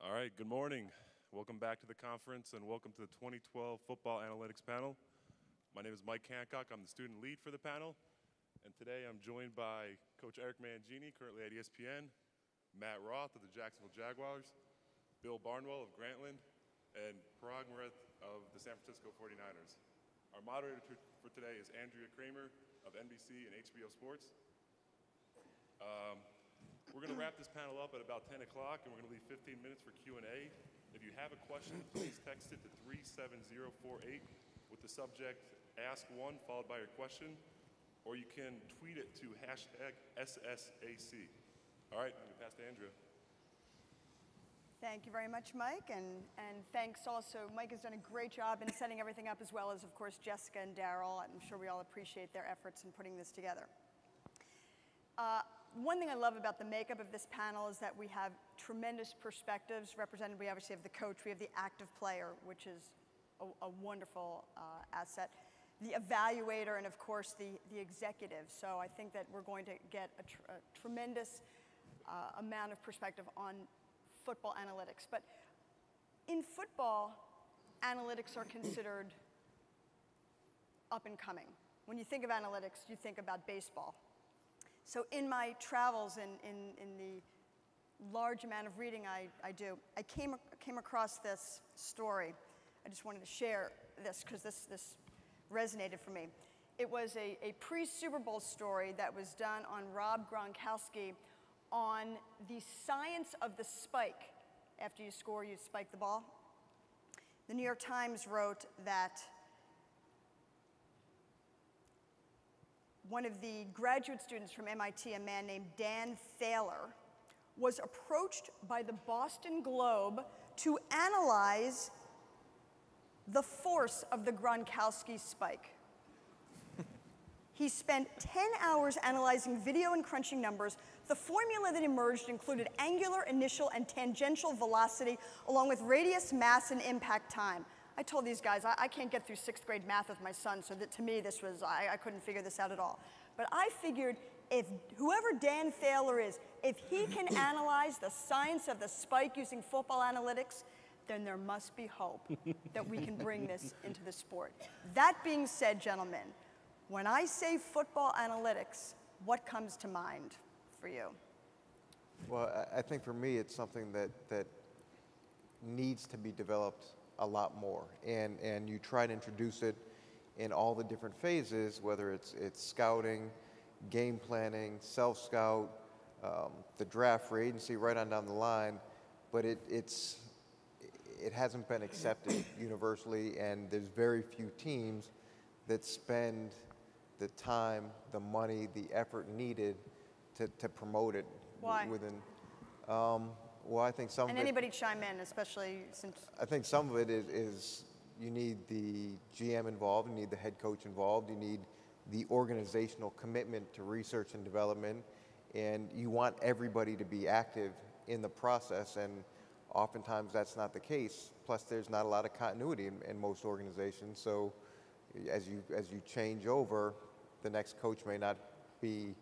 All right, good morning. Welcome back to the conference and welcome to the 2012 Football Analytics Panel. My name is Mike Hancock. I'm the student lead for the panel. And today I'm joined by Coach Eric Mangini, currently at ESPN, Matt Roth of the Jacksonville Jaguars, Bill Barnwell of Grantland, and Parag Marath of the San Francisco 49ers. Our moderator for today is Andrea Kramer of NBC and HBO Sports. We're going to wrap this panel up at about 10 o'clock, and we're going to leave 15 minutes for Q&A. If you have a question, please text it to 37048 with the subject Ask One followed by your question, or you can tweet it to #SSAC. All right, I'm going to pass to Andrea. Thank you very much, Mike, and thanks also. Mike has done a great job in setting everything up, as well as, of course, Jessica and Daryl. I'm sure we all appreciate their efforts in putting this together. One thing I love about the makeup of this panel is that we have tremendous perspectives represented. We obviously have the coach, we have the active player, which is a wonderful asset, the evaluator, and of course the executive. So I think that we're going to get a tremendous amount of perspective on football analytics. But in football, analytics are considered up and coming. When you think of analytics, you think about baseball. So in my travels, in the large amount of reading I do, I came across this story. I just wanted to share this because this resonated for me. It was a pre-Super Bowl story that was done on Rob Gronkowski on the science of the spike. After you score, you spike the ball. The New York Times wrote that one of the graduate students from MIT, a man named Dan Thaler, was approached by the Boston Globe to analyze the force of the Gronkowski spike. He spent 10 hours analyzing video and crunching numbers. The formula that emerged included angular, initial, and tangential velocity, along with radius, mass, and impact time. I told these guys, I can't get through 6th grade math with my son, so that to me this was, I couldn't figure this out at all. But I figured if whoever Dan Thaler is, if he can analyze the science of the spike using football analytics, then there must be hope that we can bring this into the sport. That being said, gentlemen, when I say football analytics, what comes to mind for you? Well, I think for me it's something that needs to be developed a lot more, and you try to introduce it in all the different phases, whether it's scouting, game planning, self-scout, the draft, free agency, right on down the line, but it hasn't been accepted universally, and there's very few teams that spend the time, the money, the effort needed to promote it. Why? Well, I think some and of it, anybody chime in, especially since... I think some of it is you need the GM involved, you need the head coach involved, you need the organizational commitment to research and development, and you want everybody to be active in the process, and oftentimes that's not the case. Plus, there's not a lot of continuity in most organizations, so as you change over, the next coach may not be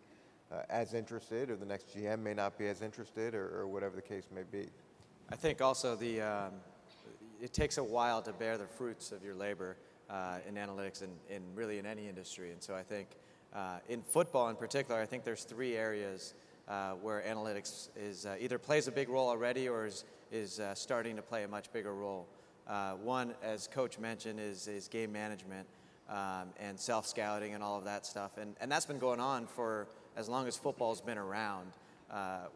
as interested, or the next GM may not be as interested, or whatever the case may be. I think also it takes a while to bear the fruits of your labor in analytics and really in any industry. And so I think in football in particular, I think there's 3 areas where analytics is either plays a big role already or is starting to play a much bigger role. One, as Coach mentioned, is game management and self-scouting and all of that stuff. And that's been going on for as long as football's been around,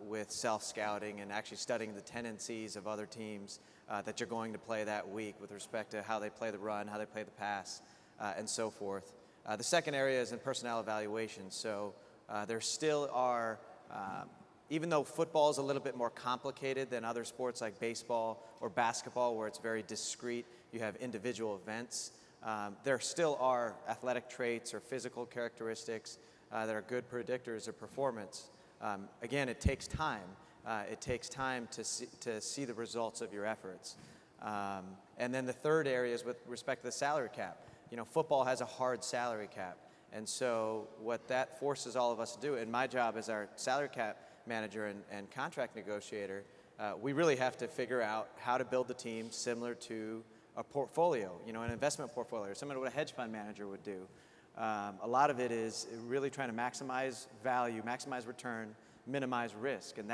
with self-scouting and actually studying the tendencies of other teams that you're going to play that week with respect to how they play the run, how they play the pass, and so forth. The second area is in personnel evaluation. So there still are, even though football is a little bit more complicated than other sports like baseball or basketball, where it's very discrete, you have individual events, there still are athletic traits or physical characteristics that are good predictors of performance. Again, it takes time. It takes time to see the results of your efforts. And then the third area is with respect to the salary cap. You know, football has a hard salary cap. And so what that forces all of us to do, and my job as our salary cap manager and contract negotiator, we really have to figure out how to build the team similar to a portfolio, an investment portfolio, or similar to what a hedge fund manager would do. A lot of it is really trying to maximize value, maximize return, minimize risk, and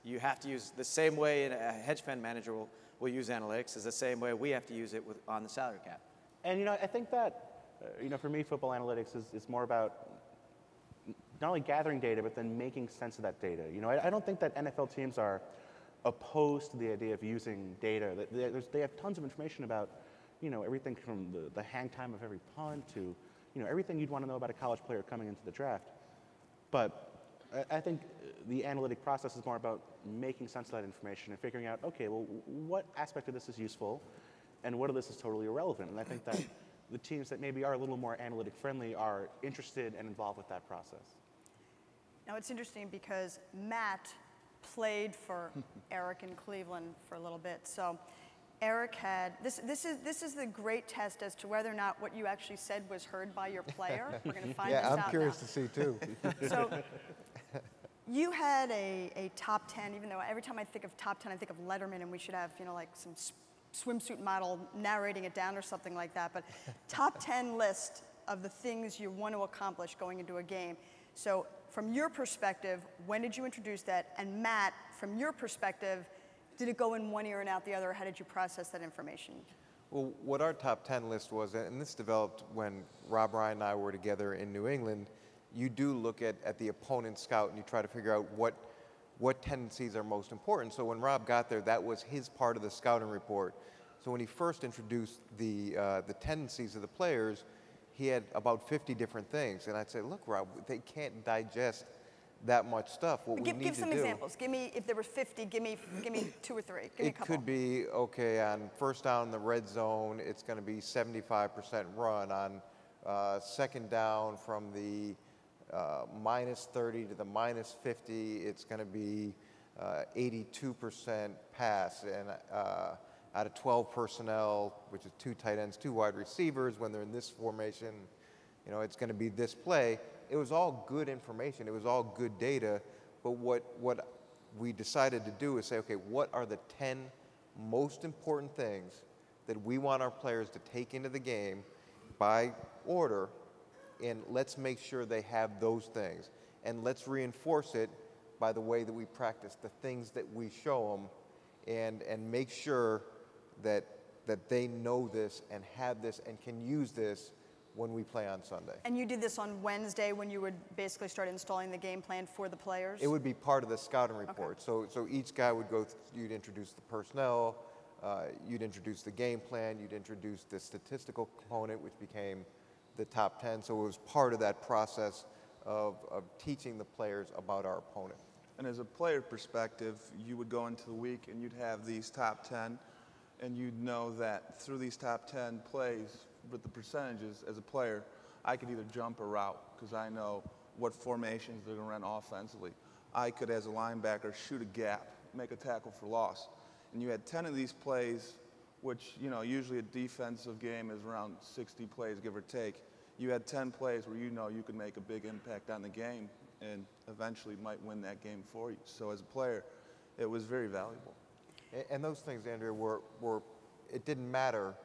you have to use the same way a hedge fund manager will use analytics is the same way we have to use it on the salary cap. And I think that for me, football analytics is more about not only gathering data, but then making sense of that data. I don't think that NFL teams are opposed to the idea of using data. They have tons of information about, everything from the hang time of every punt to, everything you'd want to know about a college player coming into the draft. But I think the analytic process is more about making sense of that information and figuring out, okay, well, what aspect of this is useful and what of this is totally irrelevant? And I think that the teams that maybe are a little more analytic friendly are interested and involved with that process. Now it's interesting because Matt played for Eric in Cleveland for a little bit. So Eric had, this is the great test as to whether or not what you actually said was heard by your player. We're going to find this out I'm curious now. to see too. So you had a top 10, even though every time I think of top 10, I think of Letterman, and we should have, like some swimsuit model narrating it down or something like that. But top 10 list of the things you want to accomplish going into a game. So from your perspective, when did you introduce that? And Matt, from your perspective, did it go in one ear and out the other, or how did you process that information? Well, what our top 10 list was, and this developed when Rob Ryan and I were together in New England, you do look at the opponent scout and you try to figure out what tendencies are most important. So when Rob got there, that was his part of the scouting report. So when he first introduced the tendencies of the players, he had about 50 different things. And I'd say, look, Rob, they can't digest that much stuff. What we need to do. Give some examples. Give me, if there were 50, give me 2 or 3. Give me a couple. It could be, okay, on first down in the red zone, it's going to be 75% run. On second down from the minus 30 to the minus 50, it's going to be 82% pass. And out of 12 personnel, which is 2 tight ends, 2 wide receivers, when they're in this formation, it's going to be this play. It was all good information. It was all good data. But what we decided to do is say, okay, what are the 10 most important things that we want our players to take into the game by order, and let's make sure they have those things. And let's reinforce it by the way that we practice the things that we show them, and make sure that they know this and have this and can use this when we play on Sunday. And you did this on Wednesday when you would basically start installing the game plan for the players? It would be part of the scouting report. Okay. So each guy would go, you'd introduce the personnel, you'd introduce the game plan, you'd introduce the statistical component, which became the top 10. So it was part of that process of teaching the players about our opponent. And as a player perspective, you would go into the week and you'd have these top 10, and you'd know that through these top 10 plays, with the percentages as a player, I could either jump or route because I know what formations they're going to run offensively. I could, as a linebacker, shoot a gap, make a tackle for loss. And you had 10 of these plays, which, usually a defensive game is around 60 plays, give or take. You had 10 plays where you could make a big impact on the game and eventually might win that game for you. So as a player, it was very valuable. And those things, Andrea, were it didn't matter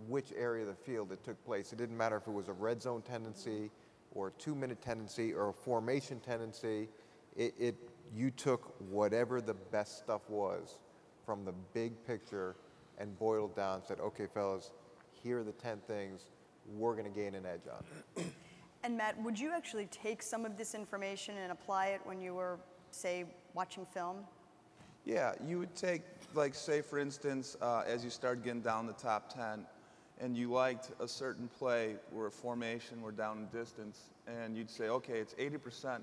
which area of the field it took place. It didn't matter if it was a red zone tendency or a 2-minute tendency or a formation tendency. You took whatever the best stuff was from the big picture and boiled down and said, okay, fellas, here are the 10 things we're going to gain an edge on. And Matt, would you actually take some of this information and apply it when you were, say, watching film? Yeah, you would take, like, say, for instance, as you started getting down the top 10, and you liked a certain play where a formation were down in distance, and you'd say, okay, it's 80%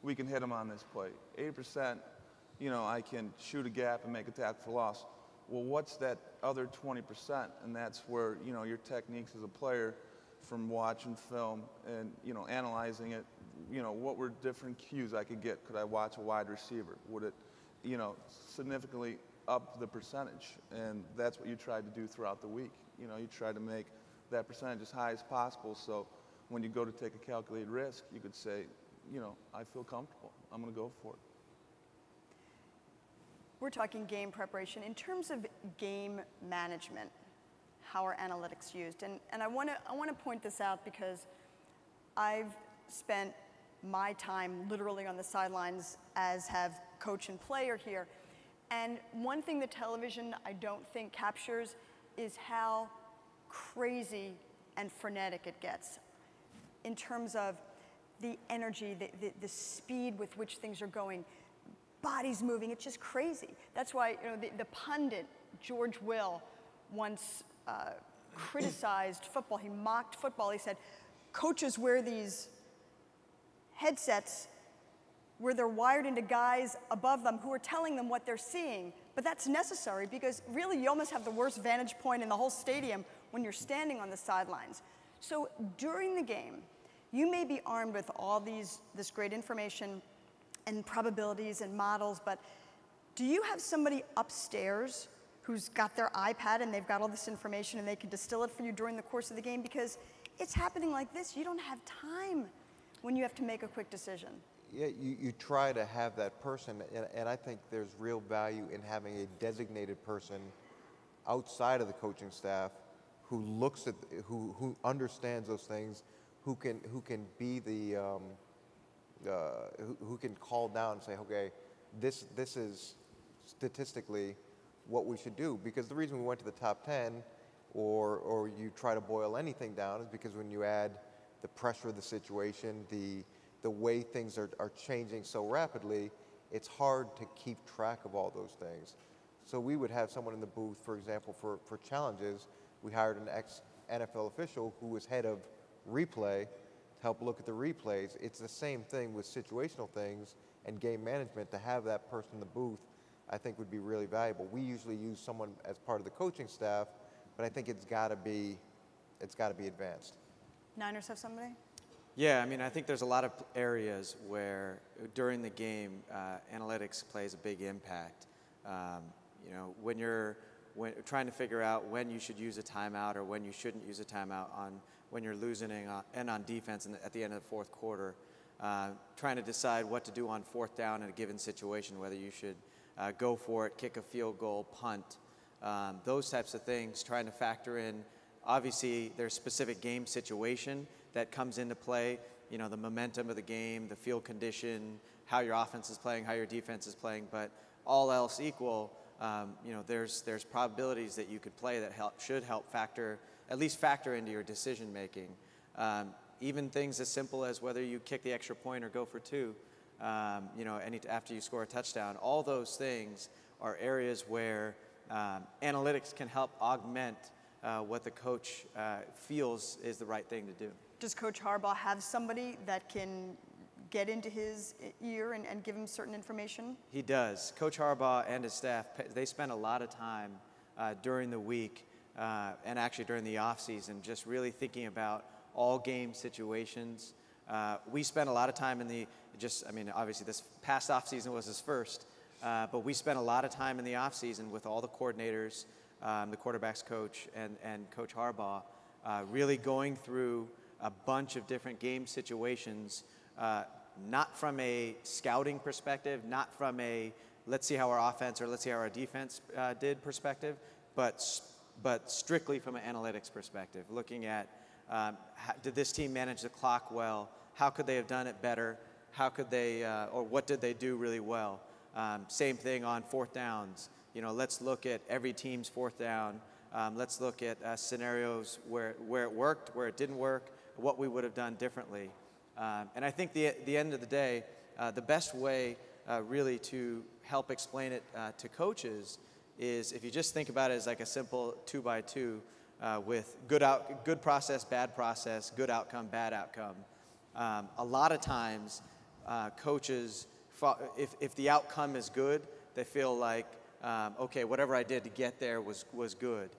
we can hit them on this play. 80%, I can shoot a gap and make a tackle for loss. Well, what's that other 20%? And that's where, your techniques as a player from watching film and, analyzing it, what were different cues I could get? Could I watch a wide receiver? Would it, significantly up the percentage? And that's what you tried to do throughout the week. You try to make that percentage as high as possible, so when you go to take a calculated risk, you could say, I feel comfortable. I'm going to go for it. we're talking game preparation. In terms of game management, how are analytics used? And I want to point this out because I've spent my time literally on the sidelines, as have coach and player here. And one thing that television I don't think captures is how crazy and frenetic it gets in terms of the energy, the speed with which things are going, bodies moving. It's just crazy. That's why, you know, the pundit, George Will, once criticized football. He mocked football. He said, coaches wear these headsets where they're wired into guys above them who are telling them what they're seeing. But that's necessary because really you almost have the worst vantage point in the whole stadium when you're standing on the sidelines. So during the game, you may be armed with all this great information and probabilities and models, but do you have somebody upstairs who's got their iPad and they've got all this information and they can distill it for you during the course of the game? Because it's happening like this. You don't have time when you have to make a quick decision. Yeah, you try to have that person, and I think there's real value in having a designated person outside of the coaching staff who looks at, who understands those things, who can be the, who can call down and say, okay, this is statistically what we should do. Because the reason we went to the top 10, or you try to boil anything down, is because when you add the pressure of the situation, the way things are changing so rapidly, it's hard to keep track of all those things. So we would have someone in the booth, for example, for challenges. We hired an ex-NFL official who was head of replay to help look at the replays. It's the same thing with situational things and game management. To have that person in the booth, I think would be really valuable. We usually use someone as part of the coaching staff, but I think it's got to be advanced. Niners have somebody? Yeah, I mean, I think there's a lot of areas where during the game, analytics plays a big impact. You know, when trying to figure out when you should use a timeout or when you shouldn't use a timeout, when you're losing and on defense at the end of the fourth quarter, trying to decide what to do on fourth down in a given situation, whether you should go for it, kick a field goal, punt, those types of things, trying to factor in. Obviously, there's specific game situation that comes into play, you know, the momentum of the game, the field condition, how your offense is playing, how your defense is playing, but all else equal, you know, there's probabilities that you could play that should help at least factor into your decision making. Even things as simple as whether you kick the extra point or go for two, you know, after you score a touchdown, all those things are areas where analytics can help augment what the coach feels is the right thing to do. Does Coach Harbaugh have somebody that can get into his ear and give him certain information? He does. Coach Harbaugh and his staff, they spend a lot of time during the week and actually during the off season just really thinking about all game situations. We spent a lot of time obviously this past off season was his first, but we spent a lot of time in the off season with all the coordinators, the quarterback's coach and Coach Harbaugh, really going through a bunch of different game situations, not from a scouting perspective, not from a let's see how our offense or let's see how our defense did perspective, but strictly from an analytics perspective, looking at did this team manage the clock well? How could they have done it better? How could they, or what did they do really well? Same thing on fourth downs. You know, let's look at every team's fourth down. Let's look at scenarios where it worked, where it didn't work, what we would have done differently. And I think the end of the day, the best way really to help explain it to coaches is if you just think about it as like a simple 2x2 with good process, bad process, good outcome, bad outcome. A lot of times coaches, if the outcome is good, they feel like, okay, whatever I did to get there was good.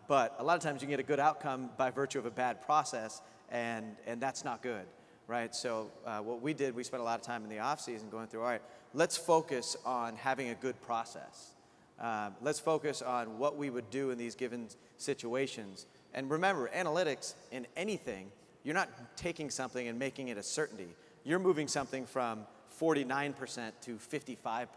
But a lot of times you can get a good outcome by virtue of a bad process, and that's not good, right? So what we did, we spent a lot of time in the off season going through, all right, let's focus on having a good process. Let's focus on what we would do in these given situations. And remember, analytics in anything, you're not taking something and making it a certainty. You're moving something from 49% to 55%.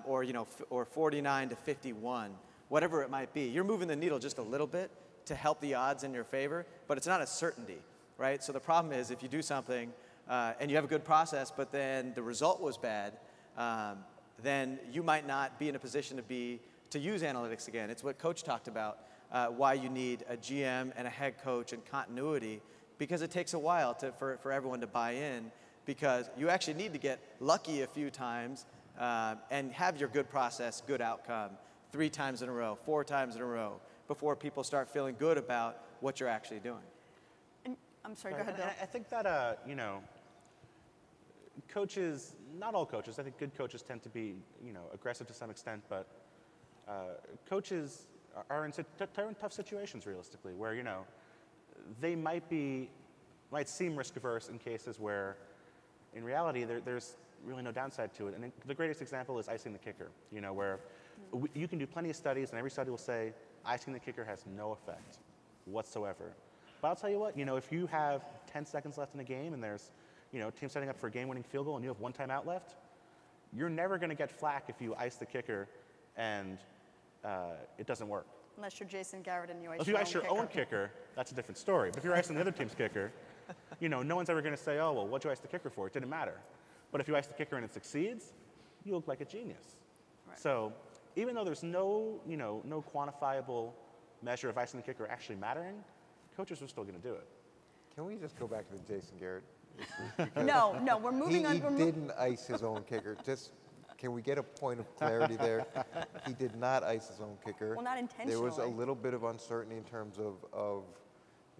or, or 49 to 51, whatever it might be. You're moving the needle just a little bit to help the odds in your favor, but it's not a certainty, right? So the problem is if you do something and you have a good process, but then the result was bad, then you might not be in a position to use analytics again. It's what Coach talked about, why you need a GM and a head coach and continuity, because it takes a while for everyone to buy in, because you actually need to get lucky a few times and have your good process, good outcome 3 times in a row, 4 times in a row, before people start feeling good about what you're actually doing. And, I'm sorry, go ahead, Bill. I think that, coaches, not all coaches, I think good coaches tend to be, aggressive to some extent, but coaches are in tough situations realistically, where, they might seem risk averse in cases where, in reality, there's really no downside to it. And the greatest example is icing the kicker, where you can do plenty of studies, and every study will say icing the kicker has no effect whatsoever. But I'll tell you what, if you have 10 seconds left in a game and there's, team setting up for a game-winning field goal and you have 1 timeout left, you're never going to get flack if you ice the kicker and it doesn't work. Unless you're Jason Garrett and you ice If you ice your own kicker, that's a different story. But if you're icing the other team's kicker, no one's ever going to say, oh, well, what'd you ice the kicker for? It didn't matter. But if you ice the kicker and it succeeds, you look like a genius. Right. So even though there's no quantifiable measure of icing the kicker actually mattering, coaches are still going to do it. Can we just go back to the Jason Garrett issue? No, we're moving on. He didn't ice his own kicker. Can we get a point of clarity there? He did not ice his own kicker. Well, not intentionally. There was a little bit of uncertainty in terms of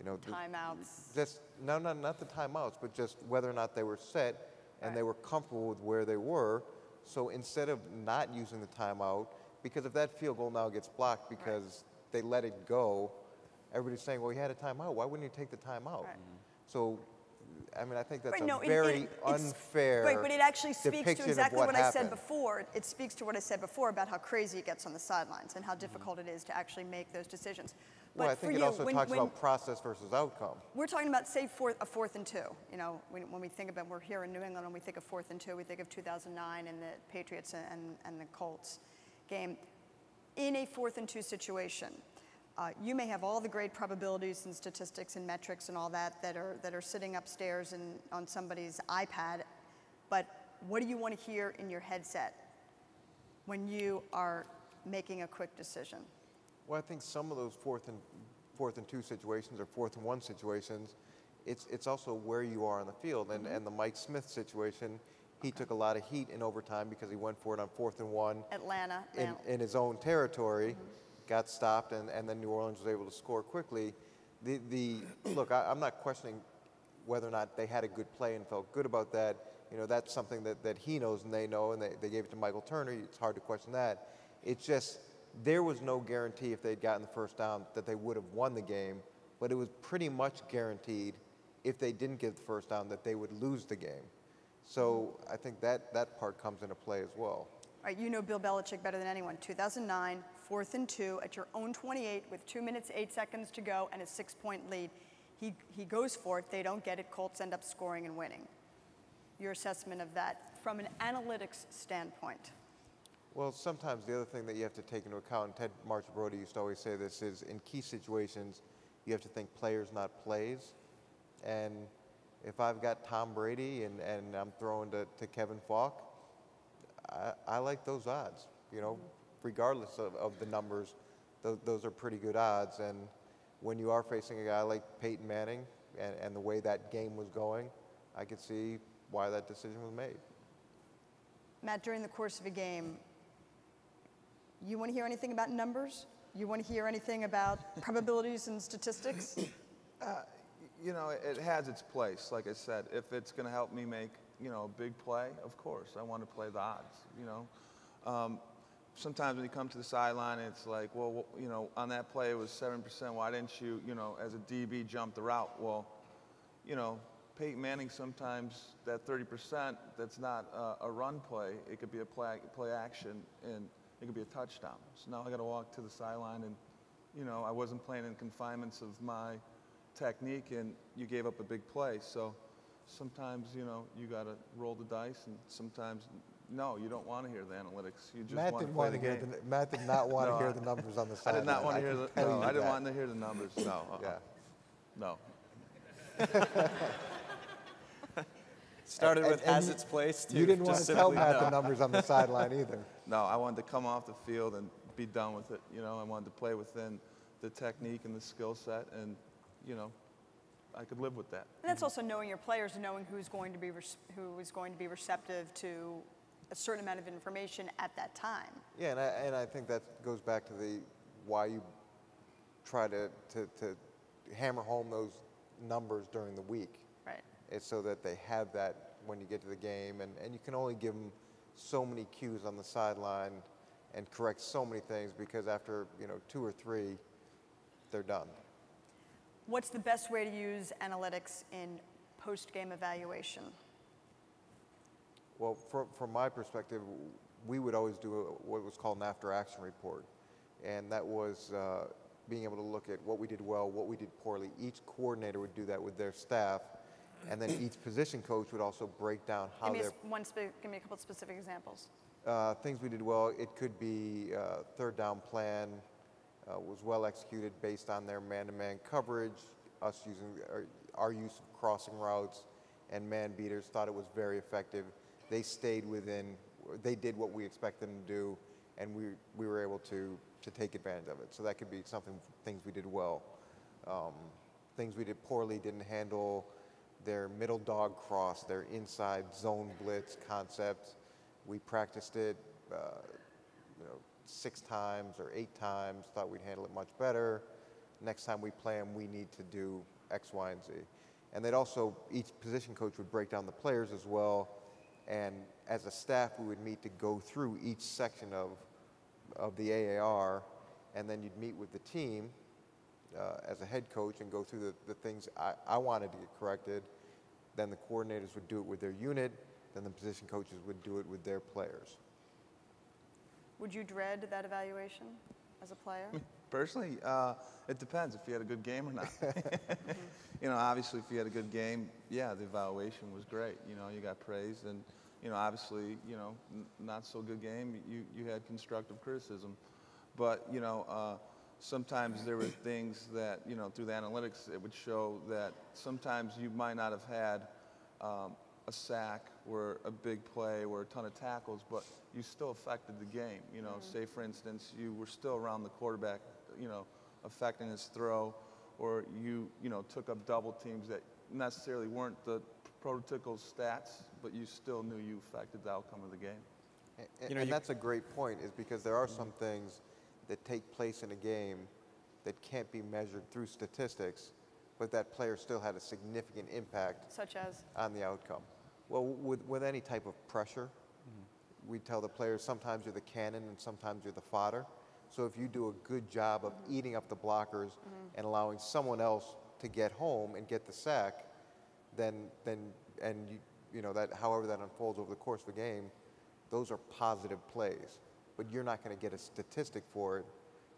timeouts. Not the timeouts, but just whether or not they were set and they were comfortable with where they were. So instead of not using the timeout, because if that field goal now gets blocked because they let it go, everybody's saying, well, he had a timeout. Why wouldn't he take the timeout? Right. So, I think that's it's unfair Right, but it actually speaks depiction to exactly of what happened. I said before. It speaks to what I said before about how crazy it gets on the sidelines and how difficult it is to actually make those decisions. But Well, I for think it you, also talks about process versus outcome. we're talking about, say, a 4th and 2. When we think about, we're here in New England and we think of 4th and 2, we think of 2009 and the Patriots and the Colts game. In a 4th and 2 situation, you may have all the great probabilities and statistics and metrics and all that are sitting upstairs and on somebody's iPad, but what do you want to hear in your headset when you are making a quick decision? Well, I think some of those fourth and 2 situations or 4th and 1 situations, it's also where you are on the field. And the Mike Smith situation, he took a lot of heat in overtime because he went for it on 4th and 1 Atlanta. in his own territory, got stopped, and then New Orleans was able to score quickly. Look, I'm not questioning whether or not they had a good play and felt good about that. That's something that he knows and they know, and they gave it to Michael Turner. It's hard to question that. It's just there was no guarantee if they'd gotten the first down that they would have won the game, but it was pretty much guaranteed if they didn't get the first down that they would lose the game. So I think that part comes into play as well. All right, you know Bill Belichick better than anyone. 2009, 4th and 2 at your own 28 with 2 minutes, 8 seconds to go and a 6-point lead. He goes for it. They don't get it. Colts end up scoring and winning. Your assessment of that from an analytics standpoint. Well, sometimes the other thing that you have to take into account, and Ted Marchibroda used to always say this, is in key situations, you have to think players, not plays. And if I've got Tom Brady and I'm throwing to Kevin Falk, I like those odds. Regardless of the numbers, those are pretty good odds. And when you are facing a guy like Peyton Manning and the way that game was going, I could see why that decision was made. Matt, during the course of a game, you want to hear anything about numbers? You want to hear anything about probabilities and statistics? It has its place. Like I said, if it's going to help me make, a big play, of course, I want to play the odds, Sometimes when you come to the sideline, it's like, well, on that play it was 7%. Why didn't you, as a DB, jump the route? Well, Peyton Manning, sometimes that 30%, that's not a run play. It could be a play action, and it could be a touchdown. So now I got to walk to the sideline, and, I wasn't playing in confinements of my technique, and you gave up a big play. So sometimes, you got to roll the dice, and sometimes No, you don't want to hear the analytics. You just Matt want to didn't play want the to hear game. Matt did not want No, to hear the numbers on the I sideline. did not want to hear can the. tell No, you I didn't that. want to hear the numbers. No. Yeah. No. Started And- with and has you- its place, too. You didn't want just to tell simply Matt no. the numbers on the sideline either. No, I wanted to come off the field and be done with it. You know, I wanted to play within the technique and the skill set, and you know, I could live with that. And that's also knowing your players and knowing who is going to be receptive to a certain amount of information at that time. Yeah, and I think that goes back to the why you try to hammer home those numbers during the week. Right. It's so that they have that when you get to the game, and you can only give them so many cues on the sideline and correct so many things, because after 2 or 3, they're done. What's the best way to use analytics in post-game evaluation? Well, from my perspective, we would always do what was called an after-action report, and that was being able to look at what we did well, what we did poorly. Each coordinator would do that with their staff, and then each position coach would also break down how Give me, their give me a couple of specific examples. things we did well. It could be third down plan was well executed based on their man-to-man coverage, us using our use of crossing routes and man beaters. Thought it was very effective. They stayed within. They did what we expect them to do, and we were able to take advantage of it. So that could be things we did well. Things we did poorly, didn't handle their middle dog cross, their inside zone blitz concept. We practiced it 6 times or 8 times, thought we'd handle it much better. Next time we play them, we need to do X, Y, and Z. And they'd also, each position coach would break down the players as well, and as a staff, we would meet to go through each section of the AAR, and then you'd meet with the team as a head coach and go through the things I wanted to get corrected. Then the coordinators would do it with their unit, then the position coaches would do it with their players. Would you dread that evaluation as a player? Personally, it depends if you had a good game or not. You know, obviously, if you had a good game, yeah, the evaluation was great. You know, you got praised, and obviously, not so good game, you had constructive criticism. But sometimes there were things that through the analytics it would show that sometimes you might not have had a sack or a big play or a ton of tackles, but you still affected the game. Say for instance, you were still around the quarterback, affecting his throw, or you took up double teams that necessarily weren't the prototypical stats, but you still knew you affected the outcome of the game. And that's a great point, is because there are some things that take place in a game that can't be measured through statistics, but that player still had a significant impact Such as? on the outcome. Well, with any type of pressure, we tell the players sometimes you're the cannon and sometimes you're the fodder. So if you do a good job of eating up the blockers and allowing someone else to get home and get the sack, then that however that unfolds over the course of the game, those are positive plays. But you're not going to get a statistic for it,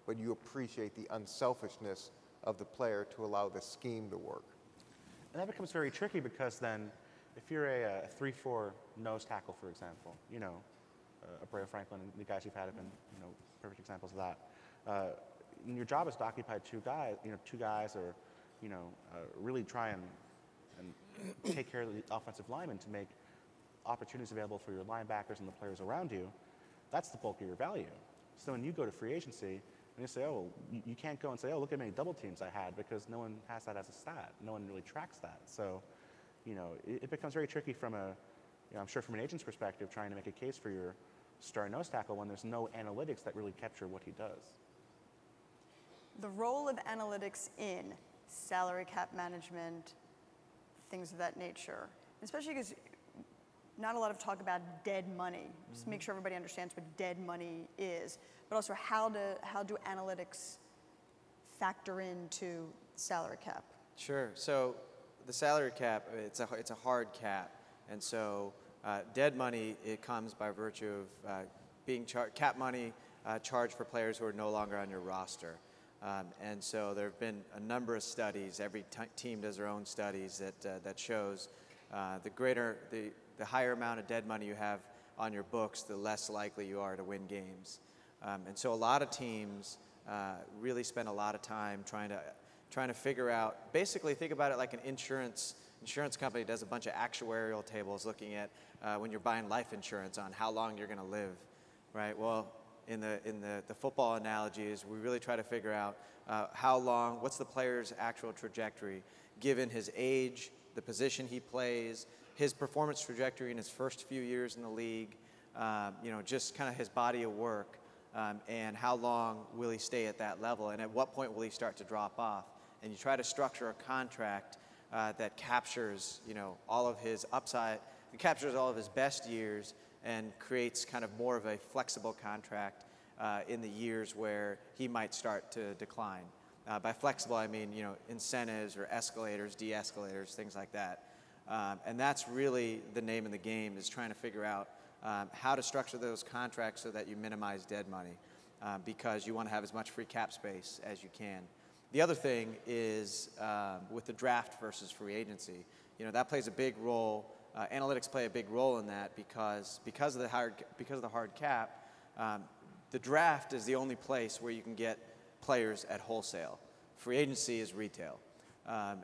but you appreciate the unselfishness of the player to allow the scheme to work. And that becomes very tricky, because then if you're a 3-4 nose tackle, for example, Brea Franklin and the guys you've had have been perfect examples of that. Your job is to occupy two guys, or really try and take care of the offensive linemen to make opportunities available for your linebackers and the players around you. That's the bulk of your value. So when you go to free agency and you say, oh, you can't go and say, oh, look how many double teams I had, because no one has that as a stat. No one really tracks that. So, it becomes very tricky from I'm sure from an agent's perspective, trying to make a case for your star nose tackle when there's no analytics that really capture what he does. The role of analytics in salary cap management, things of that nature, especially because not a lot of talk about dead money. Just make sure everybody understands what dead money is, but also how do analytics factor into salary cap? Sure. So the salary cap, it's a hard cap, and so dead money, it comes by virtue of being cap money charged for players who are no longer on your roster. And so there have been a number of studies. Every team does their own studies that shows the higher amount of dead money you have on your books, the less likely you are to win games. And so a lot of teams really spend a lot of time trying to figure out, basically think about it like an insurance company does a bunch of actuarial tables looking at when you're buying life insurance on how long you're going to live, right? Well, in the football analogy is we really try to figure out how long, what's the player's actual trajectory, given his age, the position he plays, his performance trajectory in his first few years in the league, just kind of his body of work, and how long will he stay at that level, and at what point will he start to drop off. And you try to structure a contract that captures, all of his upside, it captures all of his best years and creates kind of more of a flexible contract in the years where he might start to decline. By flexible, I mean, incentives or escalators, de-escalators, things like that. And that's really the name of the game, is trying to figure out how to structure those contracts so that you minimize dead money, because you want to have as much free cap space as you can. The other thing is with the draft versus free agency, that plays a big role. Analytics play a big role in that because of the hard cap. The draft is the only place where you can get players at wholesale. Free agency is retail.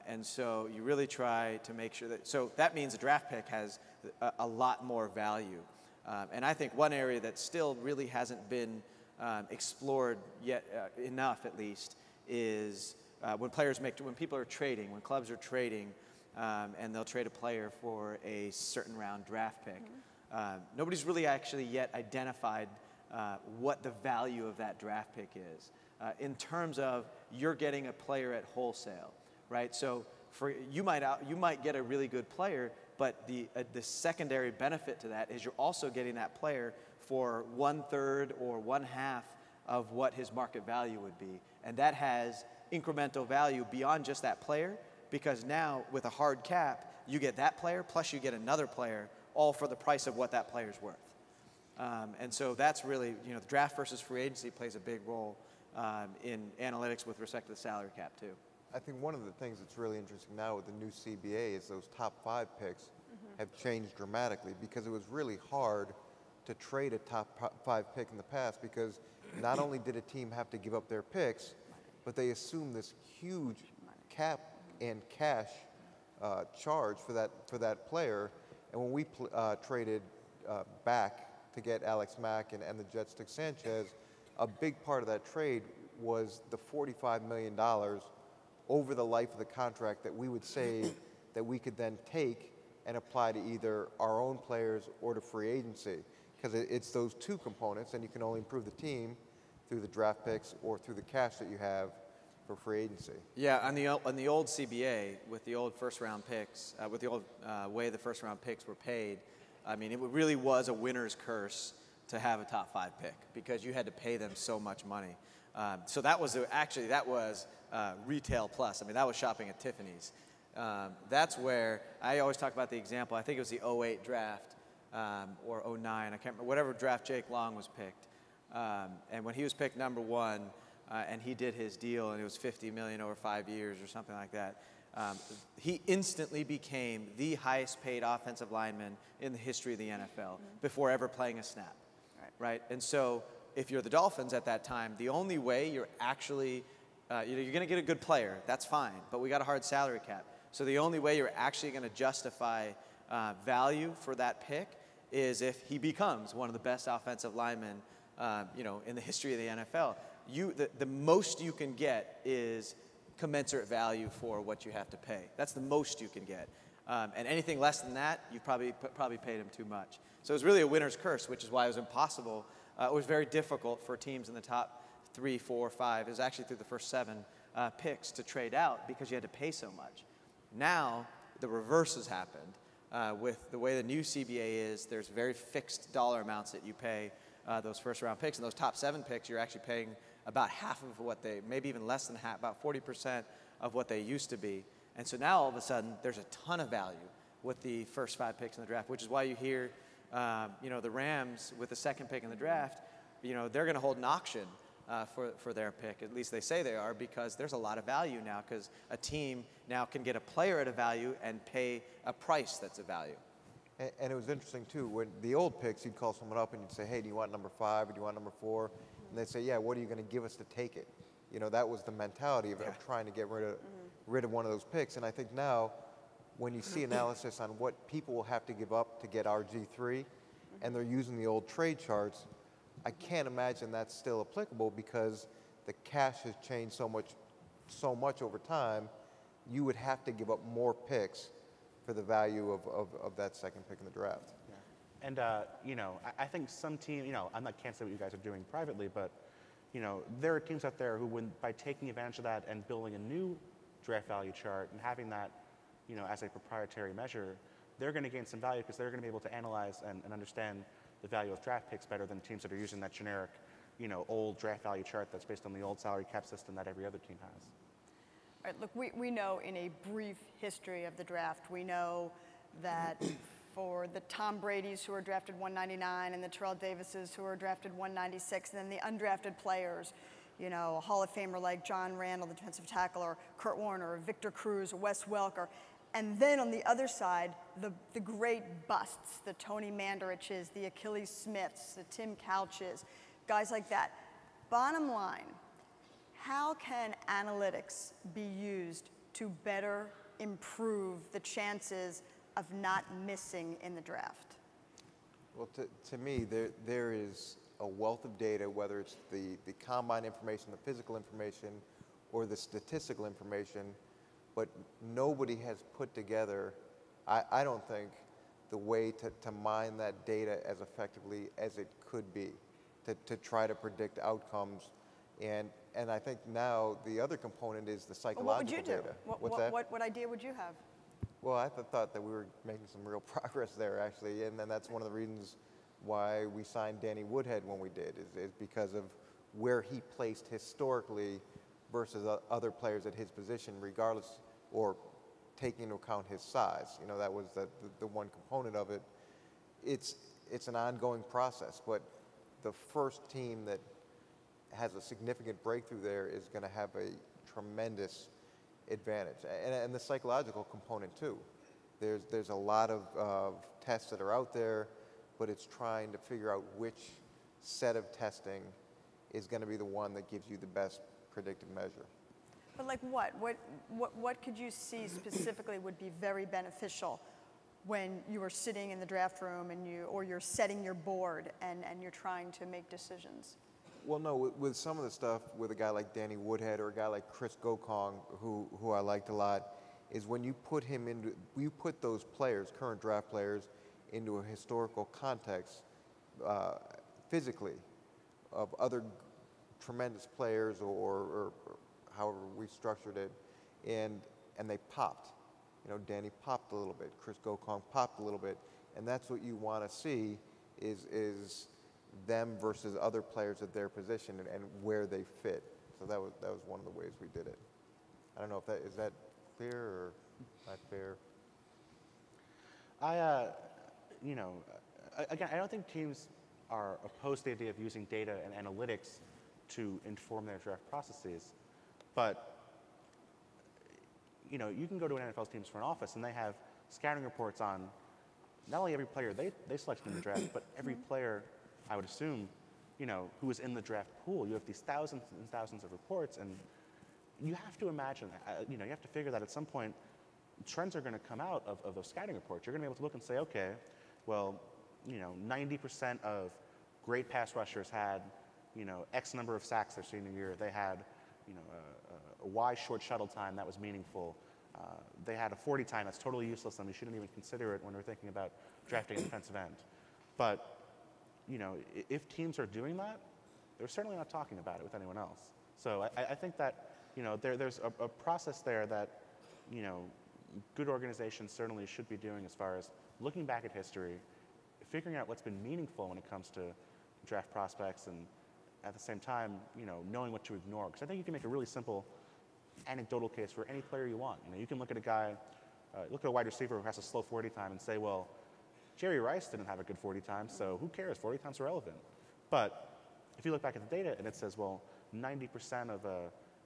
And so you really try to make sure so that means a draft pick has a lot more value. And I think one area that still really hasn't been explored yet, enough at least, is when people are trading, when clubs are trading, and they'll trade a player for a certain round draft pick. Nobody's really actually yet identified what the value of that draft pick is in terms of you're getting a player at wholesale, right? So you might get a really good player, but the secondary benefit to that is you're also getting that player for 1/3 or 1/2 of what his market value would be. And that has incremental value beyond just that player, because now with a hard cap, you get that player plus you get another player, all for the price of what that player's worth. And so that's really, the draft versus free agency plays a big role in analytics with respect to the salary cap too. I think one of the things that's really interesting now with the new CBA is those top 5 picks have changed dramatically, because it was really hard to trade a top 5 pick in the past, because not only did a team have to give up their picks, but they assumed this huge cap and cash charge for that player. And when we traded back to get Alex Mack and the Jets took Sanchez, a big part of that trade was the $45 million over the life of the contract that we would save that we could then take and apply to either our own players or to free agency. Because it's those two components, and you can only improve the team through the draft picks or through the cash that you have for free agency. Yeah, on the old CBA, with the old first-round picks, with the old way the first-round picks were paid, I mean, it really was a winner's curse to have a top 5 pick, because you had to pay them so much money. So that was retail plus. I mean, that was shopping at Tiffany's. That's where I always talk about the example. I think it was the 2008 draft or 2009. I can't remember, whatever draft Jake Long was picked. And when he was picked number 1, and he did his deal, and it was $50 million over 5 years or something like that, he instantly became the highest paid offensive lineman in the history of the NFL before ever playing a snap. Right? And so if you're the Dolphins at that time, the only way you're actually, you're going to get a good player, that's fine, but we got a hard salary cap. So the only way you're actually going to justify value for that pick is if he becomes one of the best offensive linemen, in the history of the NFL. The most you can get is commensurate value for what you have to pay. That's the most you can get. And anything less than that, you've probably paid him too much. So it was really a winner's curse, which is why it was impossible. It was very difficult for teams in the top 3, 4, 5. It was actually through the first 7 picks to trade out, because you had to pay so much. Now, the reverse has happened. With the way the new CBA is, there's very fixed dollar amounts that you pay those first-round picks. And those top 7 picks, you're actually paying about half of what they, maybe even less than half, about 40% of what they used to be. And so now, all of a sudden, there's a ton of value with the first 5 picks in the draft, which is why you hear, the Rams with the 2nd pick in the draft, they're going to hold an auction for their pick. At least they say they are, because there's a lot of value now, because a team now can get a player at a value and pay a price that's a value. And it was interesting too, when the old picks, you'd call someone up and you'd say, hey, do you want number 5 or do you want number 4? And they'd say, yeah, what are you going to give us to take it? You know, that was the mentality of trying to get rid of one of those picks. And I think now, when you see analysis on what people will have to give up to get RG3, and they're using the old trade charts, I can't imagine that's still applicable because the cash has changed so much over time. You would have to give up more picks for the value of that second pick in the draft. Yeah. And, you know, I think some team, you know, can't say what you guys are doing privately, but, you know, there are teams out there who, by taking advantage of that and building a new draft value chart and having that, you know, as a proprietary measure, they're going to gain some value because they're going to be able to analyze and understand the value of draft picks better than teams that are using that generic, you know, old draft value chart that's based on the old salary cap system that every other team has. All right, look, we know in a brief history of the draft, we know that for the Tom Brady's who are drafted 199 and the Terrell Davises who are drafted 196, and then the undrafted players, you know, a Hall of Famer like John Randall, the defensive tackle, or Kurt Warner, or Victor Cruz, or Wes Welker. And then on the other side, the great busts, the Tony Manderiches, the Achilles Smiths, the Tim Couches, guys like that. Bottom line, how can analytics be used to better improve the chances of not missing in the draft? Well, to me, there is a wealth of data, whether it's the combine information, the physical information, or the statistical information, but nobody has put together, I don't think, the way to mine that data as effectively as it could be, to try to predict outcomes. And I think now the other component is the psychological data. What would you do? What idea would you have? Well, I thought that we were making some real progress there, actually, and then that's one of the reasons why we signed Danny Woodhead when we did, is because of where he placed historically versus other players at his position, regardless, or taking into account his size. You know, that was the one component of it. It's an ongoing process, but the first team that has a significant breakthrough there is going to have a tremendous advantage, and the psychological component too. There's a lot of tests that are out there, but it's trying to figure out which set of testing is going to be the one that gives you the best predictive measure. But like what could you see specifically would be very beneficial when you are sitting in the draft room and you're setting your board and you're trying to make decisions? Well, no, with some of the stuff with a guy like Danny Woodhead or a guy like Chris Gokong, who I liked a lot, is when you put those players, current draft players, into a historical context, physically, of other tremendous players or however we structured it, and they popped. You know, Danny popped a little bit, Chris Gokong popped a little bit, and that's what you want to see is them versus other players at their position and where they fit. So that was one of the ways we did it. I don't know if is that clear or not fair. You know, again, I don't think teams are opposed to the idea of using data and analytics to inform their draft processes, but you know, you can go to an NFL team's front office and they have scouting reports on not only every player they selected in the draft, but every player, I would assume, you know, who is in the draft pool. You have these thousands and thousands of reports, and you have to imagine, you know, you have to figure that at some point, trends are going to come out of those scouting reports. You're going to be able to look and say, okay, well, you know, 90% of great pass rushers had, you know, X number of sacks their senior year. They had, you know, a Y short shuttle time that was meaningful. They had a 40 time that's totally useless, and we shouldn't even consider it when we're thinking about drafting a defensive end. But, you know, if teams are doing that, they're certainly not talking about it with anyone else. So I think that, you know, there's a process there that, you know, good organizations certainly should be doing as far as looking back at history, figuring out what's been meaningful when it comes to draft prospects, and at the same time, you know, knowing what to ignore. Because I think you can make a really simple anecdotal case for any player you want. You know, you can look at a guy, look at a wide receiver who has a slow 40 time and say, well, Jerry Rice didn't have a good 40 time, so who cares? 40 times irrelevant. But if you look back at the data and it says, well, 90% of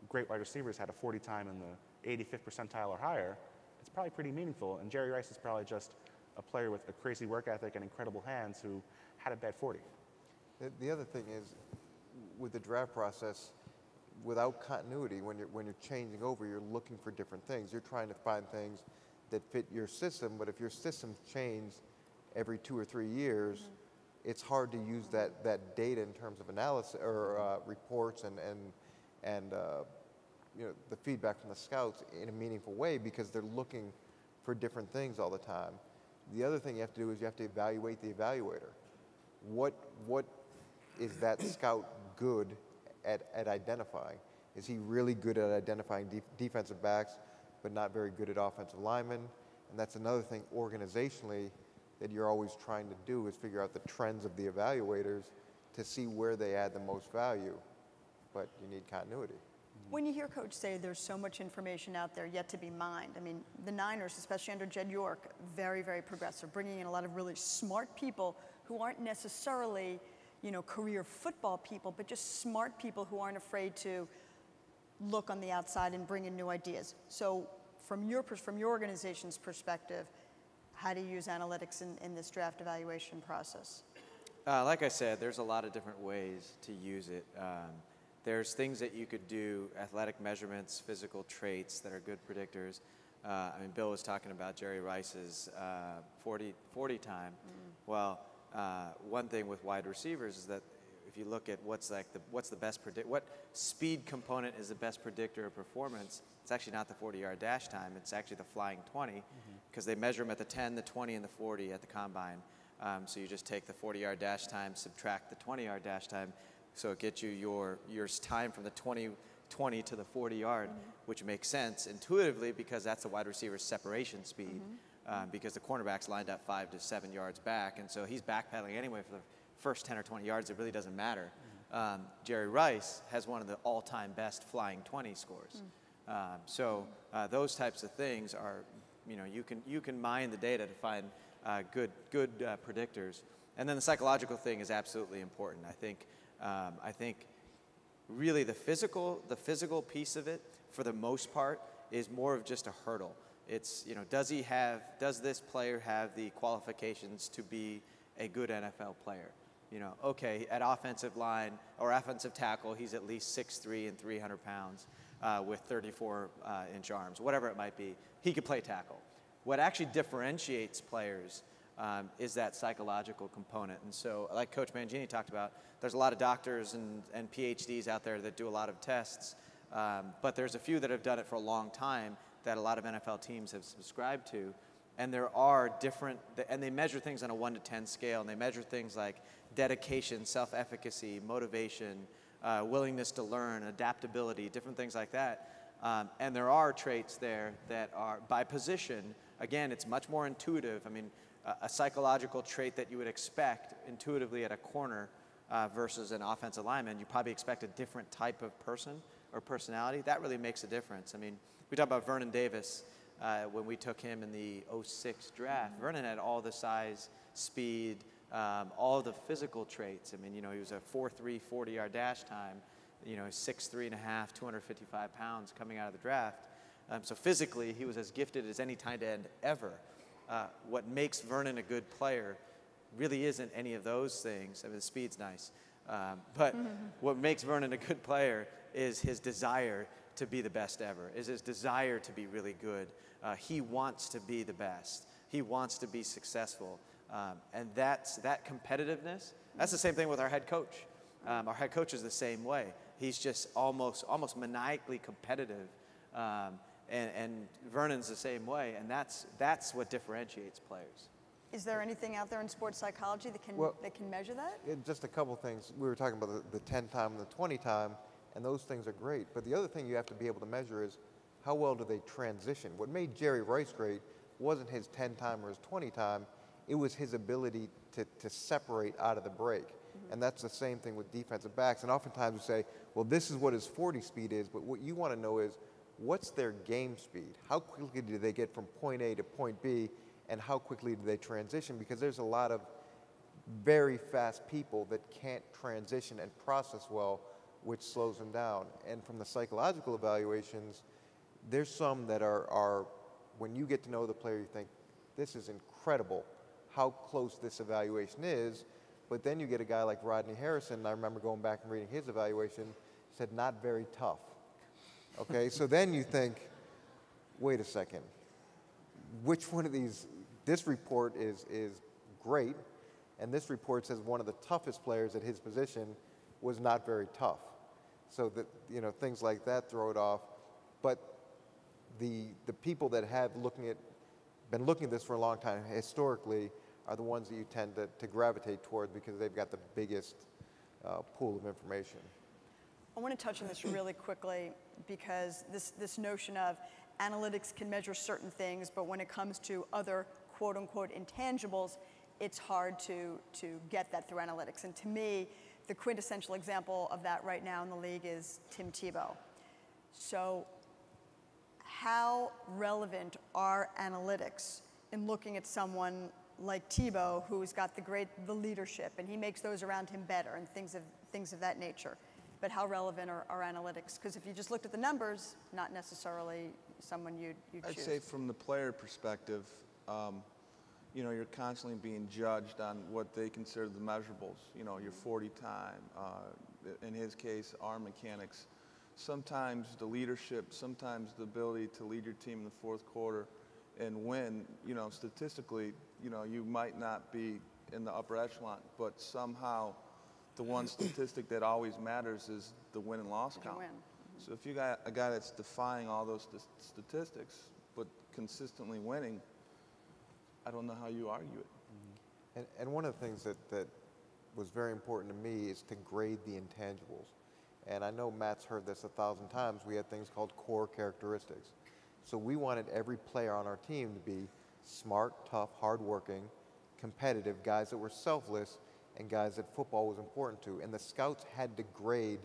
great wide receivers had a 40 time in the 85th percentile or higher, it's probably pretty meaningful. And Jerry Rice is probably just a player with a crazy work ethic and incredible hands who had a bad 40. The other thing is, with the draft process, without continuity, when you're changing over, you're looking for different things. You're trying to find things that fit your system, but if your systems change every 2 or 3 years, it's hard to use that data in terms of analysis or reports and the feedback from the scouts in a meaningful way, because they're looking for different things all the time. The other thing you have to do is you have to evaluate the evaluator. What is that scout good at identifying? Is he really good at identifying defensive backs, but not very good at offensive linemen? And that's another thing organizationally that you're always trying to do, is figure out the trends of the evaluators to see where they add the most value. But you need continuity. When you hear Coach say there's so much information out there yet to be mined, I mean, the Niners, especially under Jed York, very, very progressive, bringing in a lot of really smart people who aren't necessarily, career football people, but just smart people who aren't afraid to look on the outside and bring in new ideas. So from your organization's perspective, how do you use analytics in this draft evaluation process? Like I said, there's a lot of different ways to use it. There's things that you could do, athletic measurements, physical traits that are good predictors. Bill was talking about Jerry Rice's 40 time. Well, one thing with wide receivers is that if you look at what's the best what speed component is the best predictor of performance, it's actually not the 40-yard dash time. It's actually the flying 20, because they measure them at the 10, the 20, and the 40 at the combine. So you just take the 40-yard dash time, subtract the 20-yard dash time, so it gets you your time from the 20 to the 40-yard, which makes sense intuitively because that's the wide receiver's separation speed, because the cornerback's lined up 5 to 7 yards back, and so he's backpedaling anyway for the first 10 or 20 yards. It really doesn't matter. Jerry Rice has one of the all-time best flying 20 scores. So those types of things are, you can mine the data to find good predictors. And then the psychological thing is absolutely important. I think really the physical piece of it, for the most part, is more of just a hurdle. It's, does this player have the qualifications to be a good NFL player? Okay, at offensive line or offensive tackle, he's at least 6'3" and 300 pounds with 34-inch arms, whatever it might be. He could play tackle. What actually differentiates players is that psychological component. And so, like Coach Mangini talked about, there's a lot of doctors and PhDs out there that do a lot of tests, but there's a few that have done it for a long time that a lot of NFL teams have subscribed to. And there are different, and they measure things on a 1 to 10 scale, and they measure things like dedication, self-efficacy, motivation, willingness to learn, adaptability, different things like that. And there are traits there that are, by position, again, it's much more intuitive. A psychological trait that you would expect intuitively at a corner versus an offensive lineman, you probably expect a different type of person or personality. That really makes a difference. We talk about Vernon Davis. When we took him in the 06 draft, Vernon had all the size, speed, all the physical traits. He was a 4.3 40-yard dash time, 6'3 and a half, 255 pounds coming out of the draft. So physically, he was as gifted as any tight end ever. What makes Vernon a good player really isn't any of those things. The speed's nice. But what makes Vernon a good player is his desire to be the best ever, is his desire to be really good. He wants to be the best. He wants to be successful. And that competitiveness, that's the same thing with our head coach. Our head coach is the same way. He's just almost maniacally competitive. And Vernon's the same way, and that's what differentiates players. Is there anything out there in sports psychology that can measure that? Just a couple things. We were talking about the 10 time and the 20 time, and those things are great. But the other thing you have to be able to measure is how well do they transition. What made Jerry Rice great wasn't his 10 time or his 20 time. It was his ability to separate out of the break. And that's the same thing with defensive backs. And oftentimes we say, well, this is what his 40 speed is. But what you want to know is, what's their game speed? How quickly do they get from point A to point B? And how quickly do they transition? Because there's a lot of very fast people that can't transition and process well, which slows them down. And from the psychological evaluations, there's some that are when you get to know the player, you think, this is incredible how close this evaluation is. But then you get a guy like Rodney Harrison, and I remember going back and reading his evaluation, said not very tough. Okay, so then you think, wait a second, which one of these, this report is great, and this report says one of the toughest players at his position was not very tough. So that, you know, things like that throw it off. But the people that have been looking at this for a long time historically are the ones that you tend to gravitate toward because they've got the biggest pool of information. I want to touch on this really quickly because this notion of analytics can measure certain things, but when it comes to other quote-unquote intangibles, it's hard to get that through analytics. And to me, the quintessential example of that right now in the league is Tim Tebow. So how relevant are analytics in looking at someone like Tebow, who's got the leadership, and he makes those around him better, and things of that nature? But how relevant are analytics? Because if you just looked at the numbers, not necessarily someone you'd choose. I'd say from the player perspective, you know, you're constantly being judged on what they consider the measurables. You know, your 40 time, in his case, arm mechanics. Sometimes the leadership, sometimes the ability to lead your team in the fourth quarter and win. You know, statistically, you know, you might not be in the upper echelon, but somehow the one statistic that always matters is the win and loss count. So if you got a guy that's defying all those statistics but consistently winning, I don't know how you argue it. And one of the things that was very important to me is to grade the intangibles. And I know Matt's heard this 1,000 times. We had things called core characteristics. So we wanted every player on our team to be smart, tough, hardworking, competitive, guys that were selfless, and guys that football was important to. And the scouts had to grade